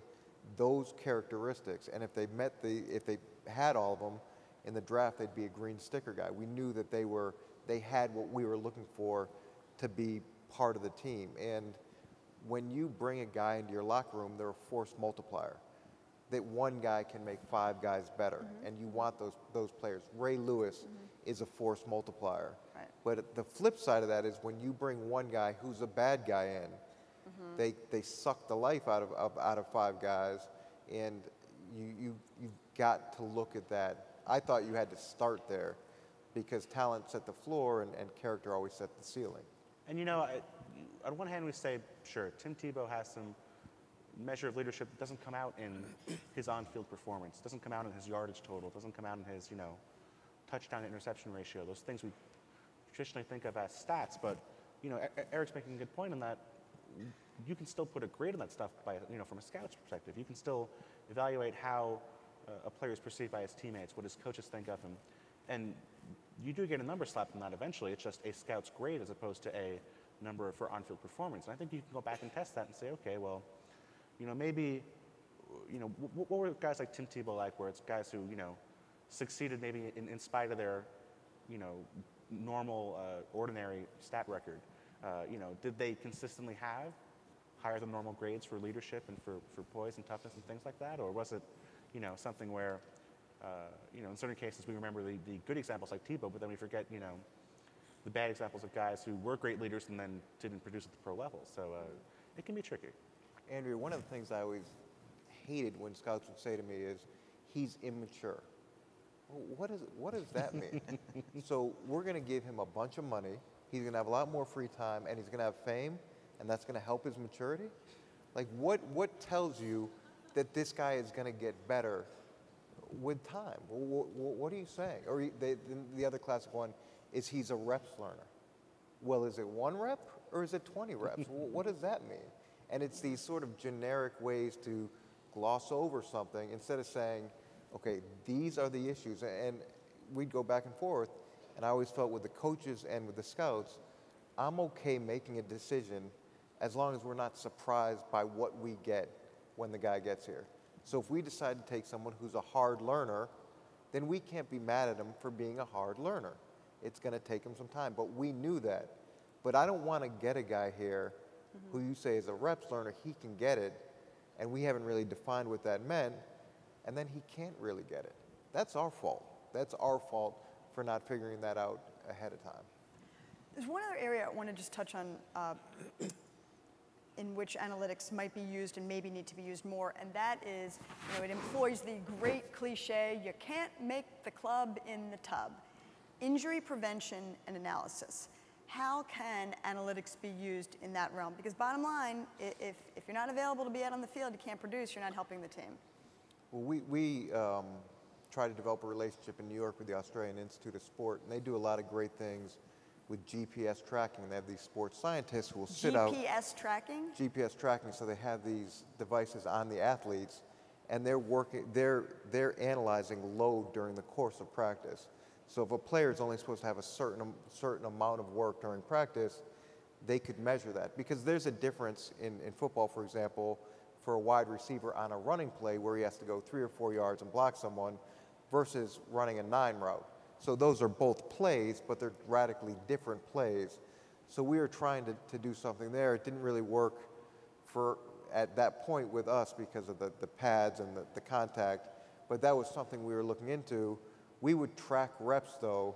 those characteristics. And if they had all of them in the draft, they'd be a green sticker guy. We knew that they had what we were looking for to be part of the team. And when you bring a guy into your locker room, they're a force multiplier. That one guy can make 5 guys better, and you want those players. Ray Lewis is a force multiplier. Right. But the flip side of that is when you bring one guy who's a bad guy in, they suck the life out of 5 guys, and you've got to look at that. I thought you had to start there because talent set the floor and character always set the ceiling. And you know, on one hand we say, sure, Tim Tebow has some measure of leadership that doesn't come out in his on-field performance, doesn't come out in his yardage total, doesn't come out in his, you know, touchdown to interception ratio, those things we traditionally think of as stats. But, you know, Eric's making a good point in that you can still put a grade on that stuff by, you know, from a scout's perspective. You can still evaluate how a player is perceived by his teammates, what his coaches think of him. And you do get a number slapped on that eventually. It's just a scout's grade as opposed to a number for on-field performance. And I think you can go back and test that and say, okay, well, you know, maybe, you know, what were guys like Tim Tebow like, where it's guys who, you know, succeeded maybe in spite of their, you know, normal, ordinary stat record? You know, did they consistently have higher than normal grades for leadership and for poise and toughness and things like that? Or was it, you know, something where, you know, in certain cases we remember the good examples like Tebow, but then we forget, you know, the bad examples of guys who were great leaders and then didn't produce at the pro level. So it can be tricky. Andrea, one of the things I always hated when scouts would say to me is, he's immature. Well, what does that mean? So we're going to give him a bunch of money, he's going to have a lot more free time, and he's going to have fame, and that's going to help his maturity? Like, what tells you that this guy is going to get better with time? What are you saying? Or the other classic one is he's a reps learner. Well, is it 1 rep or is it 20 reps? What does that mean? And it's these sort of generic ways to gloss over something instead of saying, okay, these are the issues. And we'd go back and forth, and I always felt with the coaches and with the scouts, I'm okay making a decision as long as we're not surprised by what we get when the guy gets here. So if we decide to take someone who's a hard learner, then we can't be mad at him for being a hard learner. It's going to take him some time, but we knew that. But I don't want to get a guy here who you say is a reps learner, he can get it, and we haven't really defined what that meant, and then he can't really get it. That's our fault. That's our fault for not figuring that out ahead of time. There's one other area I want to just touch on in which analytics might be used and maybe need to be used more, and that is, it employs the great cliche, you can't make the club in the tub. Injury prevention and analysis. How can analytics be used in that realm? Because bottom line, if you're not available to be out on the field, you can't produce, you're not helping the team. Well, we try to develop a relationship in New York with the Australian Institute of Sport, and they do a lot of great things with GPS tracking. They have these sports scientists who will sit out. GPS tracking? GPS tracking, so they have these devices on the athletes, and they're analyzing load during the course of practice. So if a player is only supposed to have a certain amount of work during practice, they could measure that. Because there's a difference in football, for example, for a wide receiver on a running play where he has to go 3 or 4 yards and block someone versus running a 9 route. So those are both plays, but they're radically different plays. So we were trying to do something there. It didn't really work at that point with us because of the pads and the contact, but that was something we were looking into. We would track reps though,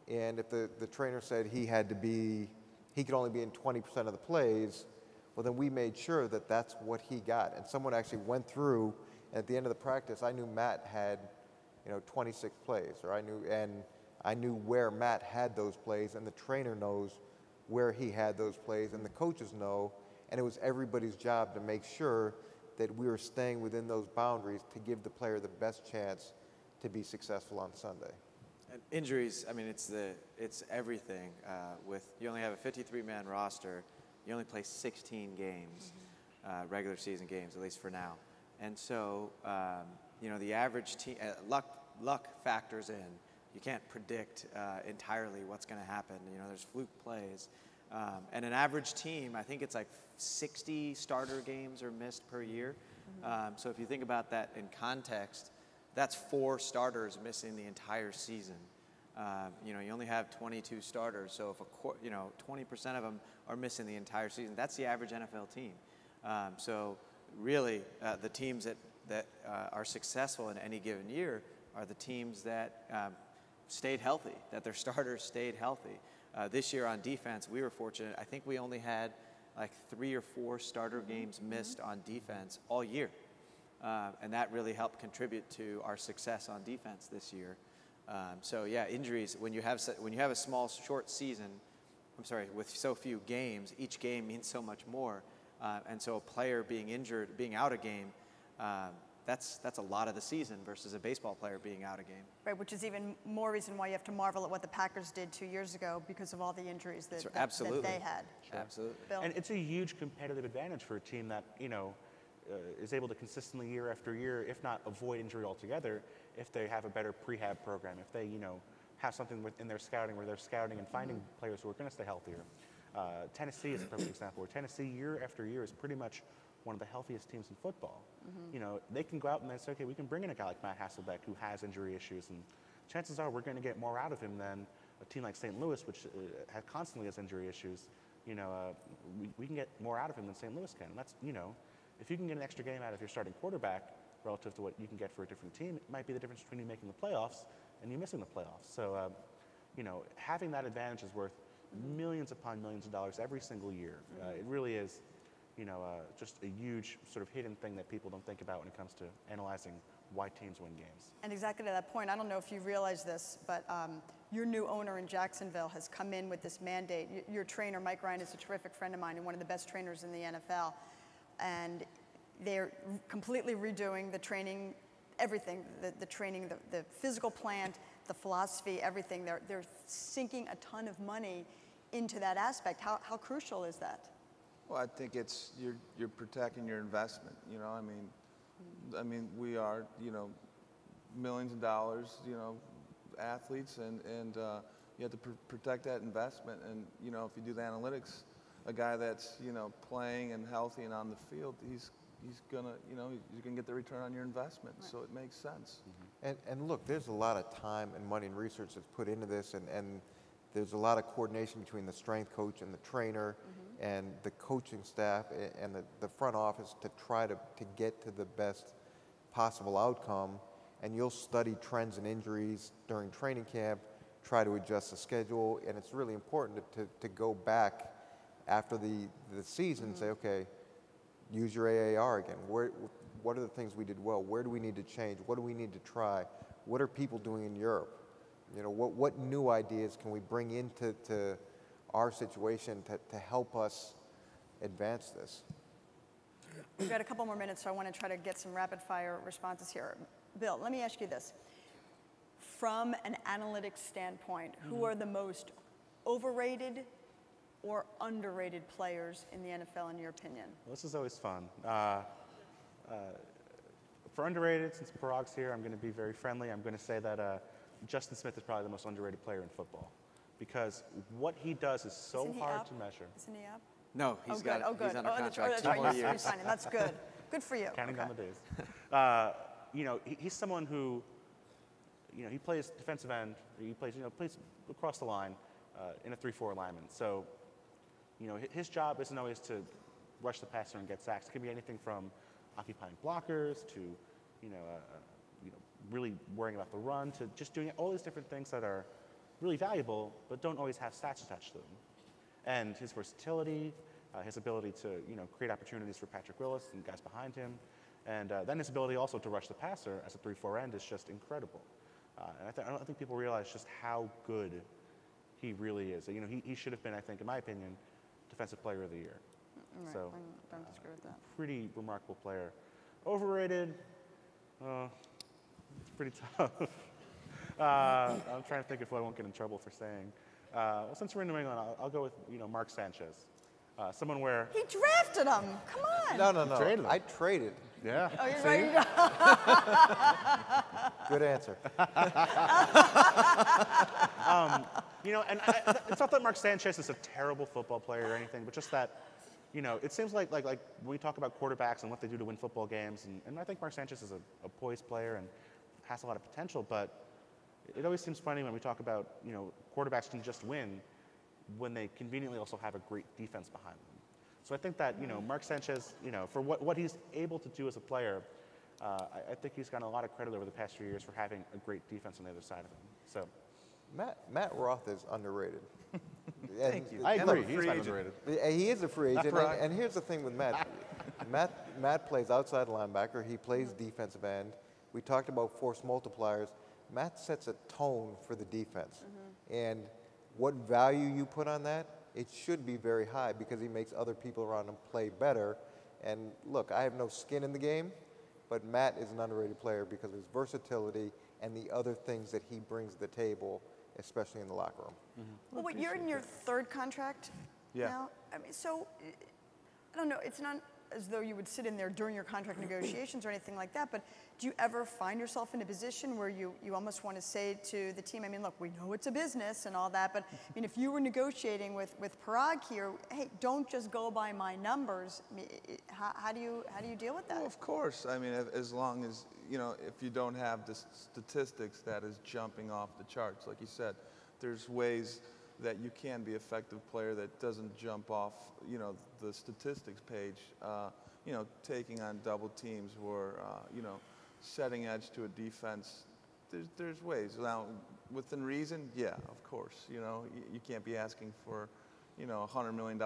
and if the trainer said he could only be in 20% of the plays, well then we made sure that that's what he got. And someone actually went through, and at the end of the practice, I knew Matt had 26 plays, or I knew where Matt had those plays, and the trainer knows where he had those plays, and the coaches know, and it was everybody's job to make sure that we were staying within those boundaries to give the player the best chance to be successful on Sunday. And injuries, I mean, it's everything. You only have a 53-man roster, you only play 16 games, regular season games, at least for now. And so, the average team, luck factors in. You can't predict entirely what's going to happen. There's fluke plays. And an average team, I think it's like 60 starter games are missed per year. So if you think about that in context, that's 4 starters missing the entire season. You only have 22 starters, so if 20% of them are missing the entire season, that's the average NFL team. So really, the teams that are successful in any given year are the teams that stayed healthy, that their starters stayed healthy. This year on defense, we were fortunate. I think we only had like 3 or 4 starter games missed on defense all year. And that really helped contribute to our success on defense this year. So yeah, injuries, when you have a small, short season, with so few games, each game means so much more. And so a player being injured, being out a game, that's a lot of the season versus a baseball player being out a game. Right, which is even more reason why you have to marvel at what the Packers did 2 years ago because of all the injuries that they had. Sure. Absolutely. Bill? And it's a huge competitive advantage for a team that, is able to consistently year after year, if not avoid injury altogether, if they have a better prehab program, if they, have something within their scouting where they're scouting and finding players who are going to stay healthier. Tennessee is a perfect example, where Tennessee year after year is pretty much one of the healthiest teams in football. They can go out and they say, okay, we can bring in a guy like Matt Hasselbeck who has injury issues, and chances are we're going to get more out of him than a team like St. Louis, which constantly has injury issues. We can get more out of him than St. Louis can. And that's, if you can get an extra game out of your starting quarterback relative to what you can get for a different team, it might be the difference between you making the playoffs and you missing the playoffs. So, having that advantage is worth millions upon millions of dollars every single year. It really is, just a huge sort of hidden thing that people don't think about when it comes to analyzing why teams win games. And exactly to that point, I don't know if you realize this, but your new owner in Jacksonville has come in with this mandate. Your trainer, Mike Ryan, is a terrific friend of mine and one of the best trainers in the NFL. And they're completely redoing the training, everything, the training, the physical plant, the philosophy, everything. They're sinking a ton of money into that aspect. How crucial is that? Well, I think it's you're protecting your investment. I mean, we are millions of dollars, athletes, and you have to protect that investment. And if you do the analytics, a guy that's playing and healthy and on the field, he's gonna you're gonna get the return on your investment. Right. So it makes sense. And look, there's a lot of time and money and research that's put into this, and there's a lot of coordination between the strength coach and the trainer and the coaching staff and the front office to try to get to the best possible outcome. And you'll study trends and injuries during training camp, try to adjust the schedule, and it's really important to go back after the season and say, okay, use your AAR again. What are the things we did well? Where do we need to change? What do we need to try? What are people doing in Europe? You know, what new ideas can we bring into our situation to help us advance this? We've got a couple more minutes, so I want to try to get some rapid fire responses here. Bill, let me ask you this. From an analytics standpoint, who are the most overrated or underrated players in the NFL, in your opinion? Well, this is always fun. For underrated, since Parag's here, I'm going to be very friendly. I'm going to say that Justin Smith is probably the most underrated player in football, because what he does is so hard to measure. Isn't he up? No, he's good. he's under contract That's 2 more right. years. Sign him. That's good. Good for you. Counting down the days. You know, he's someone who, you know, he plays defensive end. He plays, you know, plays across the line in a 3-4 alignment. So, you know, his job isn't always to rush the passer and get sacks. It could be anything from occupying blockers to, you know, really worrying about the run to just doing all these different things that are really valuable, but don't always have stats attached to them. And his versatility, his ability to, you know, create opportunities for Patrick Willis and guys behind him, and then his ability also to rush the passer as a 3-4 end is just incredible. And I don't think people realize just how good he really is. You know, he should have been, I think, in my opinion, Defensive Player of the Year. Right. So, I don't disagree with that. pretty remarkable player. Overrated, it's pretty tough. I'm trying to think of what I won't get in trouble for saying. Well, since we're in New England, I'll go with, you know, Mark Sanchez. Someone where... He drafted him. Come on. No. Traded him. I traded. Yeah. Oh, you're See? right. Good answer. You know, and it's not that Mark Sanchez is a terrible football player or anything, but just that, you know, it seems like when we talk about quarterbacks and what they do to win football games, and I think Mark Sanchez is a poised player and has a lot of potential, but it always seems funny when we talk about, you know, quarterbacks can just win when they conveniently also have a great defense behind them. So I think that, you know, Mark Sanchez, you know, for what he's able to do as a player, I think he's gotten a lot of credit over the past few years for having a great defense on the other side of him. So Matt Roth is underrated. Thank you. I And agree. a He's free not agent. underrated. He is a free agent, and here's the thing with Matt. Matt plays outside linebacker. He plays defensive end. We talked about force multipliers. Matt sets a tone for the defense. And what value you put on that, it should be very high because he makes other people around him play better. And look, I have no skin in the game, but Matt is an underrated player because of his versatility and the other things that he brings to the table, especially in the locker room. Well, wait, you're in your third contract now? I mean, so, I don't know, it's not as though you would sit in there during your contract negotiations or anything like that, but do you ever find yourself in a position where you almost want to say to the team, I mean, look, we know it's a business and all that, but I mean, if you were negotiating with Parag here, hey, don't just go by my numbers. I mean, how do you deal with that? Well, of course. I mean, as long as, you know, if you don't have the statistics that is jumping off the charts, like you said, there's ways that you can be an effective player that doesn't jump off, you know, the statistics page. You know, taking on double teams or, you know, setting edge to a defense. There's ways. Now, within reason, yeah, of course. You know, you can't be asking for, you know, a $100 million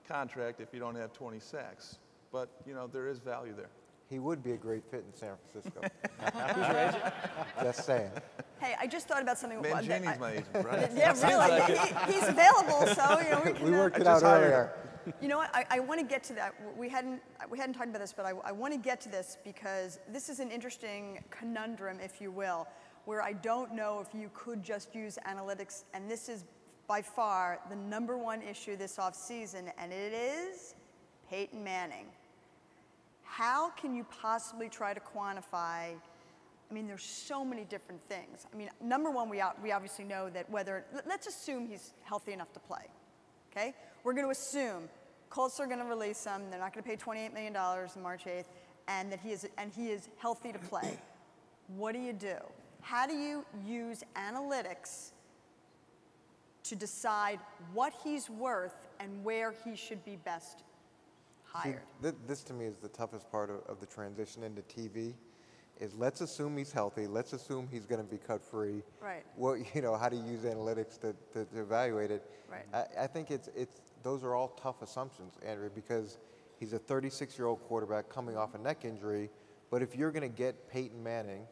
contract if you don't have 20 sacks. But, you know, there is value there. He would be a great fit in San Francisco. Who's your agent? Just saying. Hey, I just thought about something. Mangini's my agent, right? Yeah, really. He's available, so you know we can. We worked it out earlier. You know what? I want to get to that. We hadn't talked about this, but I want to get to this because this is an interesting conundrum, if you will, where I don't know if you could just use analytics, and this is by far the #1 issue this offseason, and it is Peyton Manning. How can you possibly try to quantify? I mean, there's so many different things. I mean, #1, we obviously know that let's assume he's healthy enough to play, okay? We're going to assume Colts are going to release him. They're not going to pay $28 million on March 8th, and that he is healthy to play. What do? How do you use analytics to decide what he's worth and where he should be best hired? See, this to me is the toughest part of the transition into TV. is let's assume he's healthy. Let's assume he's going to be cut free. Right. Well, how to use analytics to evaluate it. Right. I think those are all tough assumptions, Andrew, because he's a 36-year-old quarterback coming off a neck injury. But if you're going to get Peyton Manning,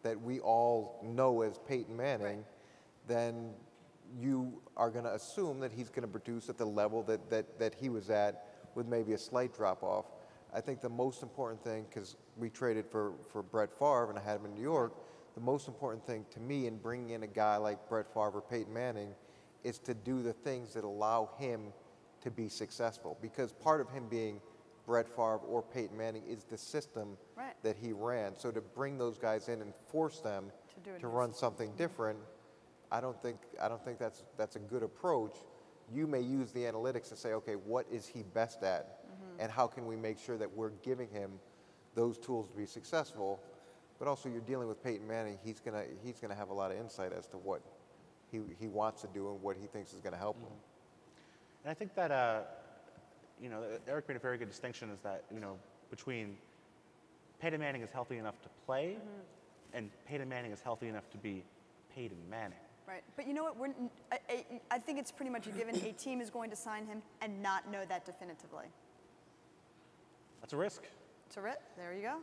that we all know as Peyton Manning, then you are going to assume that he's going to produce at the level that he was at with maybe a slight drop-off. I think the most important thing, because we traded for Brett Favre and I had him in New York, the most important thing to me in bringing in a guy like Brett Favre or Peyton Manning is to do the things that allow him to be successful. Because part of him being Brett Favre or Peyton Manning is the system that he ran. So to bring those guys in and force them to run something different, I don't think that's a good approach. You may use the analytics to say, okay, what is he best at, and how can we make sure that we're giving him those tools to be successful? But also, you're dealing with Peyton Manning. He's gonna have a lot of insight as to what he wants to do and what he thinks is going to help him. And I think that Eric made a very good distinction, is that between Peyton Manning is healthy enough to play, and Peyton Manning is healthy enough to be Peyton Manning. Right, but you know what? I think it's pretty much a given. A team is going to sign him and not know that definitively. That's a risk. It's a risk. There you go.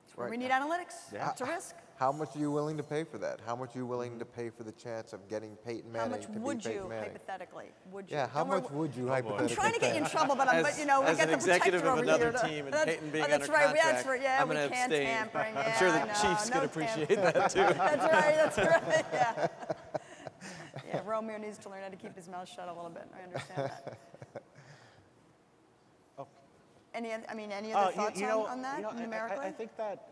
That's where we need analytics. Yeah. It's a risk. How much are you willing to pay for that? How much are you willing to pay for the chance of getting Peyton How Manning much to be would Peyton you, Manning? hypothetically? Would you? Yeah, how Don't worry, much would you I'm hypothetically trying to get you in pay? trouble, but we As got an the executive protector of over another here. team and Peyton being that's under right. contract, Yeah, I'm we gonna can't abstain. tampering. I'm Yeah, sure the I know, Chiefs no could appreciate tampering. that too. That's right. Yeah. Yeah, Romeo needs to learn how to keep his mouth shut a little bit. I understand that. Oh. Any other thoughts on that numerically? I think that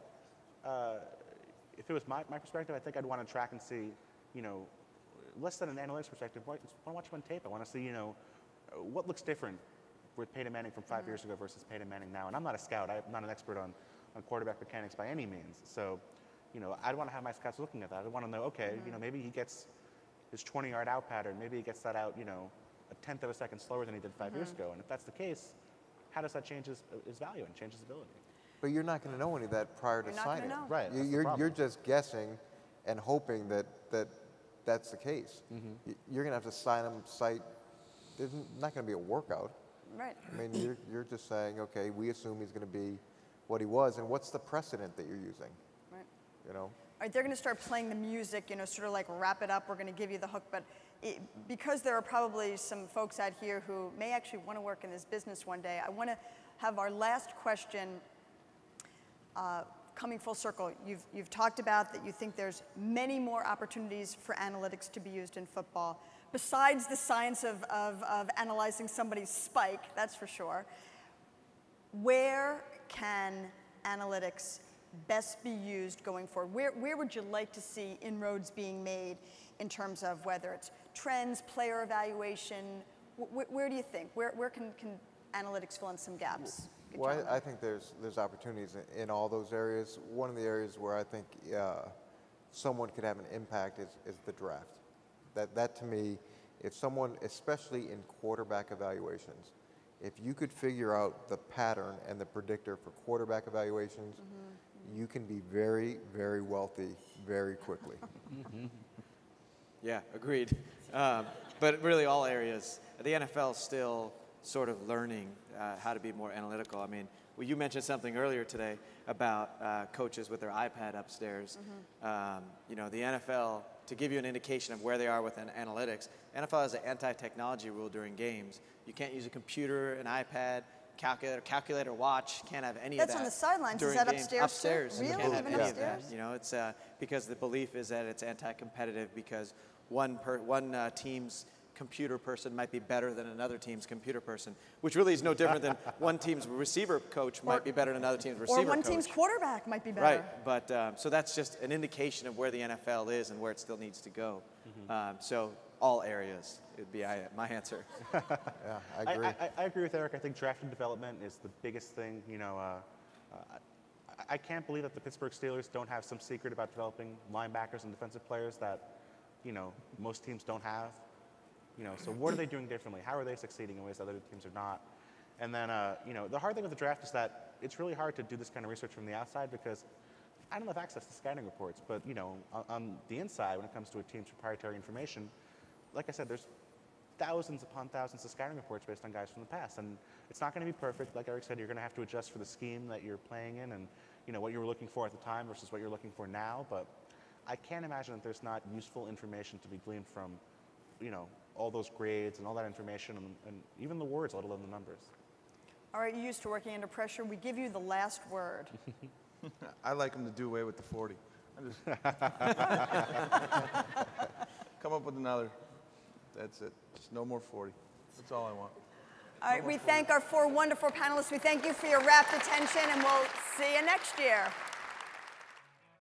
if it was my perspective, I think I'd want to track and see, less than an analytics perspective, I want to watch him on tape. I want to see, what looks different with Peyton Manning from 5 years ago versus Peyton Manning now. And I'm not a scout. I'm not an expert on quarterback mechanics by any means. So, I'd want to have my scouts looking at that. I'd want to know, okay, maybe he gets his 20-yard out pattern. Maybe he gets that out, a tenth of a second slower than he did 5 years ago. And if that's the case, how does that change his value and change his ability? But you're not going to know any of that prior to You're not signing. gonna know. Right. that's the You're problem. just guessing and hoping that that's the case. You're going to have to sign him, cite. There's not going to be a workout. Right. I mean, you're just saying, okay, we assume he's going to be what he was, and what's the precedent that you're using? Right. All right, they're going to start playing the music, sort of like wrap it up. We're going to give you the hook. But because there are probably some folks out here who may actually want to work in this business one day, I want to have our last question coming full circle. You've talked about that you think there's many more opportunities for analytics to be used in football, besides the science of analyzing somebody's spike, that's for sure. Where can analytics best be used going forward? Where would you like to see inroads being made in terms of whether it's trends, player evaluation? Where do you think? Where can analytics fill in some gaps? Well, I think there's opportunities in all those areas. One of the areas where I think someone could have an impact is the draft. That to me, if someone, especially in quarterback evaluations, if you could figure out the pattern and the predictor for quarterback evaluations, you can be very, very wealthy very quickly. Yeah, agreed. But really all areas. The NFL is still sort of learning how to be more analytical. I mean, you mentioned something earlier today about coaches with their iPad upstairs. The NFL, to give you an indication of where they are with analytics, NFL has an anti-technology rule during games. You can't use a computer, an iPad, calculator, watch. Can't have any of that. That's on the sidelines. During Is that games. upstairs? Upstairs. Really? You can't have Even any of that. upstairs? It's because the belief is that it's anti-competitive because one team's computer person might be better than another team's computer person, which really is no different than one team's receiver coach might be better than another team's receiver coach. Or one team's quarterback might be better. Right, but so that's just an indication of where the NFL is and where it still needs to go. So all areas would be my answer. Yeah, I agree. I agree with Eric. I think draft and development is the biggest thing. I can't believe that the Pittsburgh Steelers don't have some secret about developing linebackers and defensive players that, most teams don't have. So what are they doing differently? How are they succeeding in ways that other teams are not? And then, the hard thing with the draft is that it's really hard to do this kind of research from the outside because I don't have access to scouting reports, but you know, on the inside, when it comes to a team's proprietary information, like I said, there's thousands upon thousands of scouting reports based on guys from the past, and it's not going to be perfect. Like Eric said, you're going to have to adjust for the scheme that you're playing in, and you know what you were looking for at the time versus what you're looking for now. But I can't imagine that there's not useful information to be gleaned from, you know, all those grades and all that information, and even the words, let alone the numbers. All right, you're used to working under pressure. We give you the last word. I like them to do away with the 40. Come up with another. That's it. Just no more 40. That's all I want. All right, we thank our 4 wonderful panelists. We thank you for your rapt attention, and we'll see you next year.